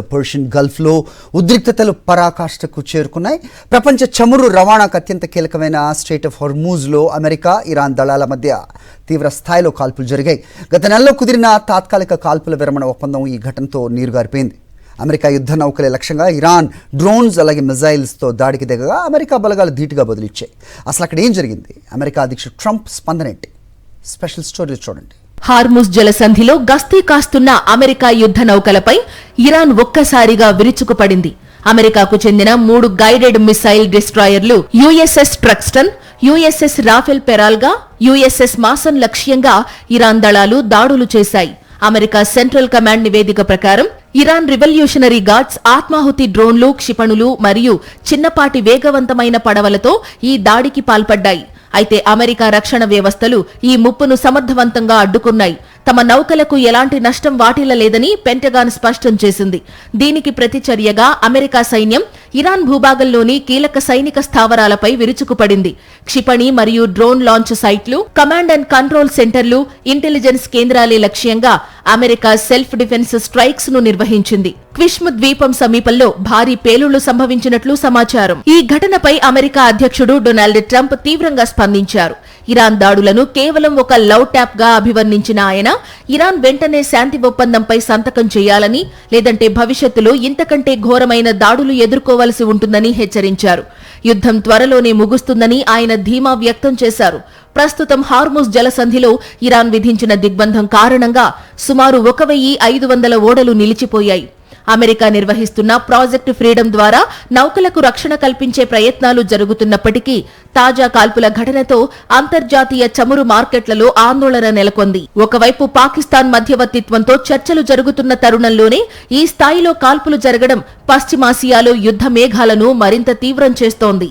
Persian గల్ఫ్లో ఉద్రిక్తతలు పరాకాష్ఠకు చేరుకున్నాయి. ప్రపంచ చమురు రవాణాకు అత్యంత కీలకమైన స్ట్రెయిట్ ఆఫ్ హార్మూజ్లో అమెరికా, ఇరాన్ దళాల మధ్య తీవ్ర స్థాయిలో కాల్పులు జరిగాయి. గత నెలలో కుదిరిన తాత్కాలిక కాల్పుల విరమణ ఒప్పందం ఈ ఘటనతో నీరుగారిపోయింది. అమెరికా యుద్ధ నౌకలే లక్ష్యంగా ఇరాన్ డ్రోన్స్ అలాగే మిజైల్స్తో దాడికి దిగగా అమెరికా బలగాలు ధీటుగా బదులిచ్చాయి. అసలు అక్కడ ఏం జరిగింది? అమెరికా అధ్యక్షుడు ట్రంప్ స్పందన ఏంటి? స్పెషల్ స్టోరీలు చూడండి. హార్ముజ్ జలసంధిలో గస్తీ కాస్తున్న అమెరికా యుద్ధ నౌకలపై ఇరాన్ ఒక్కసారిగా విరుచుకుపడింది. అమెరికాకు చెందిన 3 గైడెడ్ మిసైల్ డిస్ట్రాయర్లు USS Truxtun, USS Rafael Peralta, USS Mason లక్ష్యంగా ఇరాన్ దళాలు దాడులు చేశాయి. అమెరికా సెంట్రల్ కమాండ్ నివేదిక ప్రకారం ఇరాన్ రివల్యూషనరీ గార్డ్స్ ఆత్మాహుతి డ్రోన్లు, క్షిపణులు మరియు చిన్నపాటి వేగవంతమైన పడవలతో ఈ దాడికి పాల్పడ్డాయి. అయితే అమెరికా రక్షణ వ్యవస్థలు ఈ ముప్పును సమర్థవంతంగా అడ్డుకున్నాయి. తమ నౌకలకు ఎలాంటి నష్టం వాటిల్లలేదని పెంటగాన్ స్పష్టం చేసింది. దీనికి ప్రతిచర్యగా అమెరికా సైన్యం ఇరాన్ భూభాగంలోని కీలక సైనిక స్థావరాలపై విరుచుకుపడింది. క్షిపణి మరియు డ్రోన్ లాంచ్ సైట్లు, కమాండ్ అండ్ కంట్రోల్ సెంటర్లు, ఇంటెలిజెన్స్ కేంద్రాలే లక్ష్యంగా అమెరికా సెల్ఫ్ డిఫెన్స్ స్ట్రైక్స్ ను నిర్వహించింది. క్విష్మ్ ద్వీపం సమీపంలో భారీ పేలుళ్లు సంభవించినట్లు సమాచారం. ఈ ఘటనపై అమెరికా అధ్యక్షుడు డొనాల్డ్ ట్రంప్ తీవ్రంగా స్పందించారు. ఇరాన్ దాడులను కేవలం ఒక లవ్ ట్యాప్ గా అభివర్ణించిన ఆయన ఇరాన్ వెంటనే శాంతి ఒప్పందంపై సంతకం చేయాలని, లేదంటే భవిష్యత్తులో ఇంతకంటే ఘోరమైన దాడులు ఎదుర్కోవలసి ఉంటుందని హెచ్చరించారు. యుద్ధం త్వరలోనే ముగుస్తుందని ఆయన ధీమా వ్యక్తం చేశారు. ప్రస్తుతం హార్ముజ్ జలసంధిలో ఇరాన్ విధించిన దిగ్బంధం కారణంగా సుమారు 1500 ఓడలు నిలిచిపోయాయి. అమెరికా నిర్వహిస్తున్న ప్రాజెక్టు ఫ్రీడమ్ ద్వారా నౌకలకు రక్షణ కల్పించే ప్రయత్నాలు జరుగుతున్నప్పటికీ తాజా కాల్పుల ఘటనతో అంతర్జాతీయ చమురు మార్కెట్లలో ఆందోళన నెలకొంది. ఒకవైపు పాకిస్తాన్ మధ్యవర్తిత్వంతో చర్చలు జరుగుతున్న తరుణంలోనే ఈ స్థాయిలో కాల్పులు జరగడం పశ్చిమాసియాలో యుద్ధ మేఘాలను మరింత తీవ్రం చేస్తోంది.